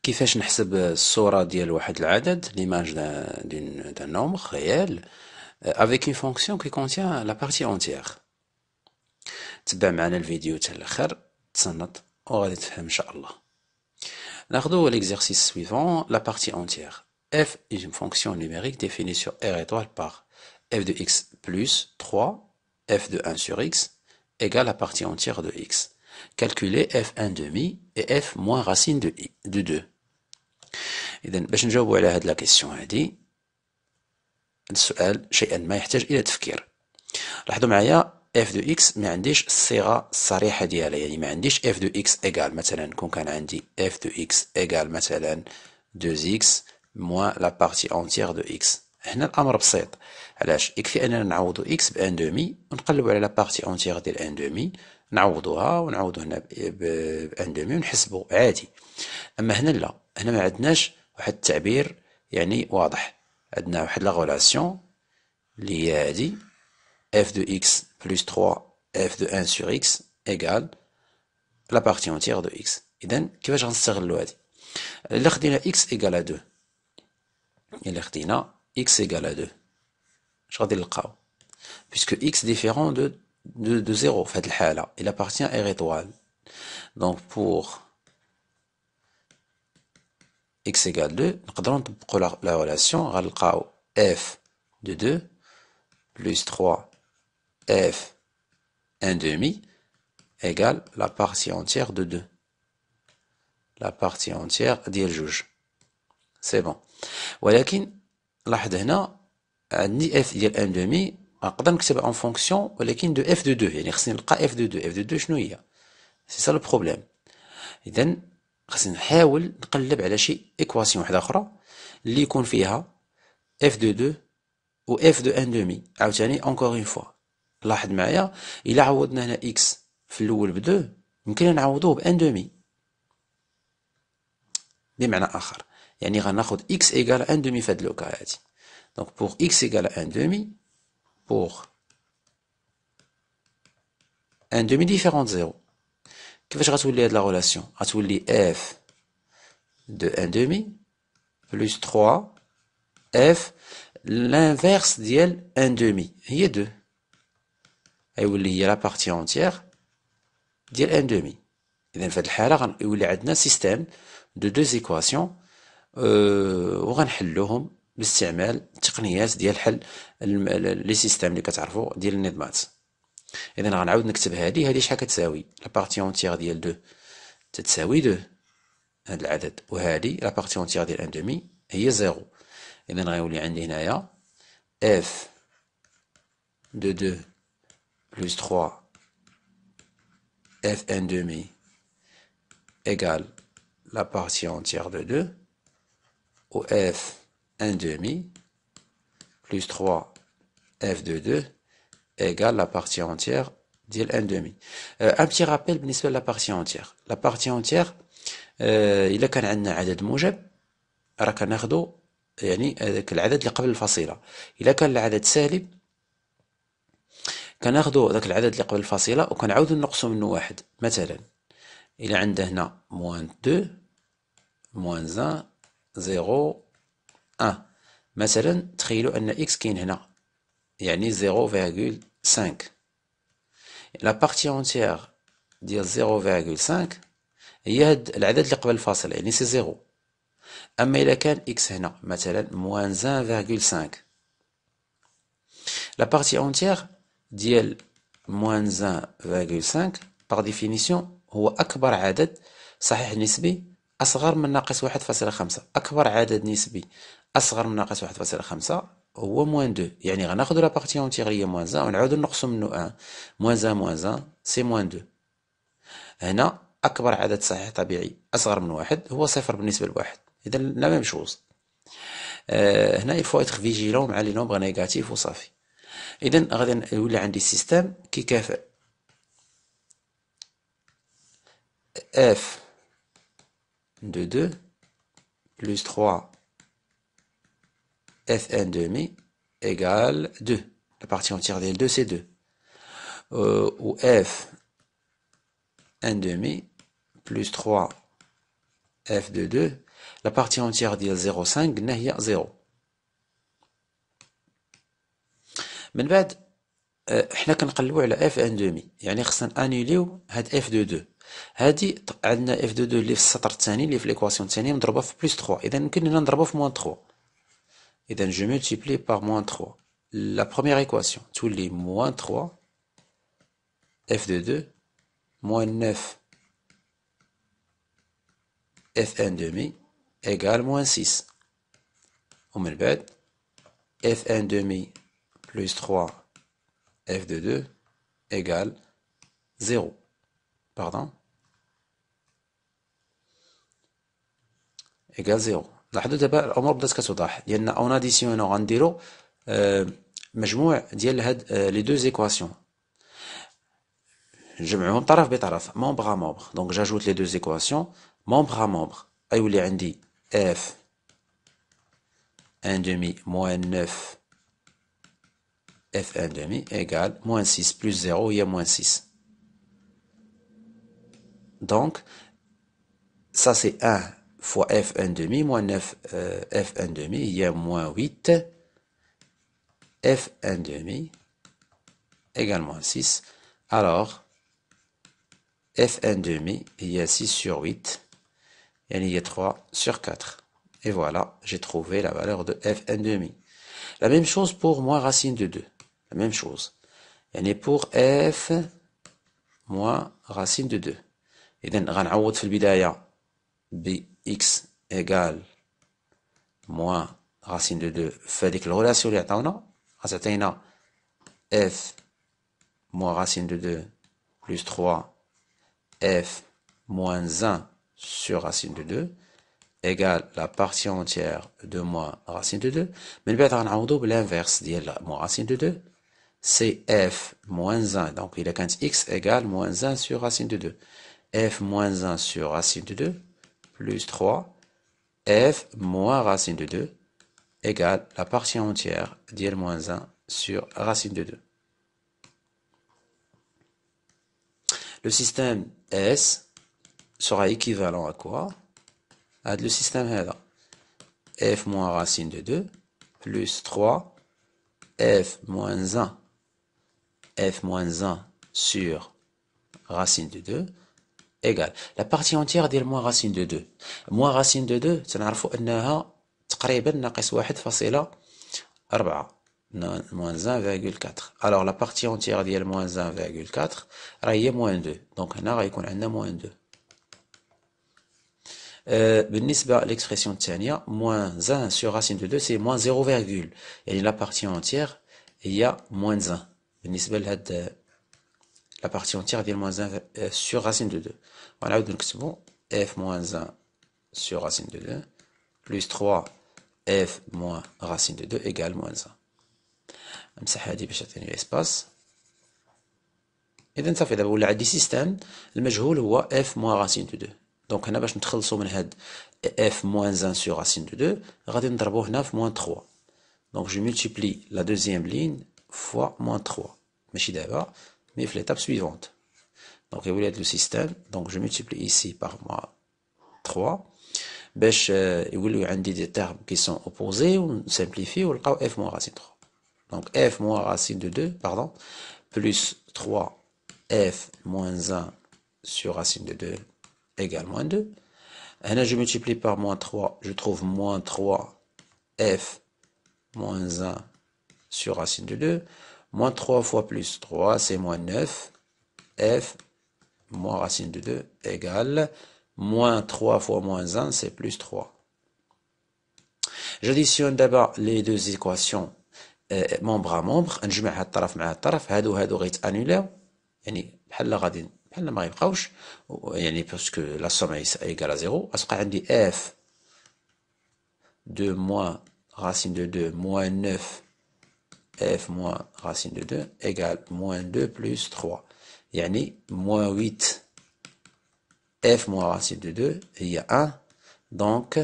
كيفاش نحسب الصورة ديال واحد العدد l'image d'un nombre réel avec une fonction qui contient la partie entière. تبع معنا الفيديو حتى الاخر تصنت وغادي تفهم ان شاء الله. ناخذوا l'exercice suivant, la partie entière. F est une fonction numérique définie sur R étoile par f de x plus 3 f de 1 sur x égale la partie entière de x. Calculez f1 demi et f moins racine de 2. إذا باش نجاوبوا على هاد لا كيسيون هادي، السؤال شيئا ما يحتاج إلى تفكير. لاحظوا معايا f de x ما عنديش الصيغة الصريحة ديالها، يعني ما عنديش f de x égal مثلا كون كان عندي f de x égal مثلا 2x moins la partie entière de x. هنا الأمر بسيط، علاش؟ يكفي أننا نعوضو x ب 1 demi ونقلبو على la partie entière ديال 1 demi نعوضوها ونعوضو هنا ب 1 demi ونحسبو عادي. أما هنا لا، هنا ما عندناش واحد التعبير يعني واضح، عندنا واحد لا غولاسيون اللي هي هادي f de x plus 3 f de 1 sur x égale la partie entière de x. إذا كيفاش غنستغلو هادي؟ إلا خدينا x égale à 2، إلا خدينا x égale à 2 اش غادي نلقاو؟ puisque x différent de 0 في هاد الحالة il appartient à R étoile. donc pour x égale 2 نقدروا نطبقوا la relation غنلقاو f de 2 plus 3 f 1 demi égale la partie entière de 2. La partie entière ديال جوج. c'est bon. ولكن لاحظ هنا عندي f ديال 1 demi نقدر نكتبها en fonction ولكن de f de 2، يعني خصني نلقى f de 2. f de 2 شنو هي؟ c'est ça le problème. إذا خصني نحاول نقلب على شي إكواسيون واحدة أخرى اللي يكون فيها f de 2 و f de 1 demi. عاوتاني encore une fois لاحظ معايا، إلا عوضنا هنا x في الأول ب2 يمكن نعوضوه ب 1 demi. بمعنى آخر يعني غناخد x égale 1 demi في هاد لوكا هادي. donc pour x égale 1 demi pour 1 demi différent de 0 كيفاش غتولي هاد لا غولاسيون؟ غتولي f de 1 demi plus 3 f l'inverse ديال 1 demi هي 2، غيولي هي لا بارتي اونتيير ديال 1 demi. إذا في هاد الحالة غيولي عندنا سيستيم دو دوز إيكواسيون وغنحلوهم باستعمال التقنيات ديال حل لي سيستيم اللي كتعرفوا ديال النظمات. إذا غنعاود نكتب هادي شحال كتساوي؟ لا بارتي اونتيير ديال 2 تتساوي 2 هاد العدد، وهادي لا بارتي اونتيير ديال 1 demi هي 0. إذا غيولي عندي هنايا f de 2 plus 3 f 1 demi égale la partie entière de 2 ou f 1 demi plus 3 f de 2 égale la partie entière ديال 1 demi. un petit rappel بالنسبة لا partie entière. la partie entière إلا كان عندنا عدد موجب راه كناخدو يعني هذاك العدد اللي قبل الفاصلة. إلا كان العدد سالب كناخدو ذاك العدد اللي قبل الفاصلة وكنعاودو نقصو منه واحد. مثلا إلا عندنا هنا موان 2 موان 1 0 1 مثلا تخيلوا أن إكس كاين هنا يعني 0,5. لا بارتي اونتيير ديال 0,5 هي هاد العدد اللي قبل الفاصلة يعني سي 0. أما إلا كان إكس هنا مثلا موان 1,5 لا بارتي اونتيير ديال موان 1,5 باغ ديفينيسيون هو أكبر عدد صحيح نسبي أصغر من ناقص 1,5. أكبر عدد نسبي أصغر من ناقص 1,5 هو موان 2. يعني غناخدو لا بارتي اونتيير هي موان 1 ونعاودو نقصو منو 1. موان 1 سي موان 2. هنا أكبر عدد صحيح طبيعي أصغر من 1 هو 0 بالنسبة لواحد. إذا لا ميم شوز. هنا il faut être vigilant مع لي نومبر نيجاتيف وصافي. إذا غادي يولي عندي سيستيم كيكافئ f de 2 plus 3 f 1 demi égale 2. La partie entière des 2 c'est 2. Ou f 1 demi plus 3 f de 2 لا بارتي اونتيير ديال 0.5 قلنا هي 0. من بعد حنا كنقلبوا على اف ان دومي، يعني خصنا انيليو هاد اف دو 2. هادي عندنا اف دو 2 اللي في السطر الثاني اللي في ليكواسيون الثانيه مضروبه في بلس 3، اذا يمكن لنا نضربو في موان 3. اذا جو مولتيبلي بار موان 3 لا بروميير ايكواسيون تولي موان 3 اف دو 2 موان 9 اف ان دومي ايكال موان 6. ومن بعد اف ان دومي بلس 3 f de 2 égale 0. Pardon. égale 0. لاحظوا دابا الامور بدات كتوضح، لان اون اديسيونو غنديرو مجموع ديال هاد لي دو زيكواسيون، نجمعوهم طرف بطرف مومبر ا مومبر. دونك جاجوت لي دو زيكواسيون مومبر ا مومبر، غيولي عندي f 1 demi moins 9 f 1 demi égale moins 6 plus 0 هي moins 6. Donc, ça c'est 1 fois f 1 demi moins 9 f 1 demi, il y a moins 8 f 1 demi égale moins 6. Alors, f 1 demi, il y a 6 sur 8, et il y a 3 sur 4. Et voilà, j'ai trouvé la valeur de f 1 demi. La même chose pour moins racine de 2. La même chose. Et pour f moins racine de 2. إذن غنعوض في البداية ب x égale moins racine de 2 في هذيك الغولاسيون اللي عطاونا، غتعطينا f moins racine de 2 plus 3 f moins 1 sur racine de 2 égale la partie entière de moins racine de 2. من بعد غنعوضو بالانفيرس ديال moins racine de 2، c'est f moins 1. Donc il a quand x égale moins 1 sur racine de 2. f moins 1 sur racine de 2 plus 3 f moins racine de 2 égale la partie entière d'l moins 1 sur racine de 2. Le système S sera équivalent à quoi? À le système là. F moins racine de 2 plus 3 f moins 1 f moins 1 sur racine de 2 égale la partie entière ديال moins racine de 2. moins racine de 2 تنعرفوا انها تقريبا ناقص 1.4 moins 1,4. alors la partie entière ديال moins 1,4 راه هي moins 2. donc هنا غيكون عندنا moins 2. بالنسبة l'expression الثانية moins 1 sur racine de 2 c'est moins 0, يعني la partie entière هي moins 1 بالنسبة لهاد la partie entière ديال moins 1 sur racine de 2. ونعاود نكتبو f moins 1 sur racine de 2 plus 3 f moins racine de 2 égale moins 1. نمسح هادي باش تعطيني الاسباس. اذا صافي دابا ولا عندي سيستم المجهول هو f moins racine de 2. دونك هنا باش نتخلصوا من هاد f moins 1 sur racine de 2 غادي نضربوه هنا في moins 3. دونك جو multiplie la deuxième ligne fois moins 3 ماشي دابا mais في l'étape suivante. Donc il y a le système, donc je multiplie ici par moins 3 باش يوليو عندي des termes qui sont opposés ou simplifiés ونلقاو f moins racine 3. donc f moins racine de 2 pardon plus 3 f moins 1 sur racine de 2 égale moins 2. هنا je multiplie par moins 3, je trouve moins 3 f moins 1 sur racine de 2. moins 3 fois plus 3 c'est moins 9 f moins racine de 2 égale moins 3 fois moins 1 c'est plus 3. J'additionne d'abord les deux équations membre à membre. نجمع هاد الطرف مع هاد الطرف، هادو غيتانولاو يعني بحال غادي بحال ما غيبقاوش يعني باسكو لا somme égale à 0. غتبقى عندي f de moins racine de 2 moins 9 f moins racine de 2 égale moins 2 plus 3. يعني moins 8 f moins racine de 2 il y a 1 donc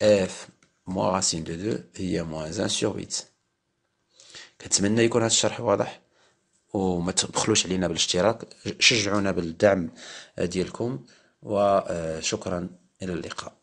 f moins racine de 2 il y a moins 1 sur 8. كنتمنى يكون هذا الشرح واضح وما تبخلوش علينا بالاشتراك، شجعونا بالدعم ديالكم وشكرا، إلى اللقاء.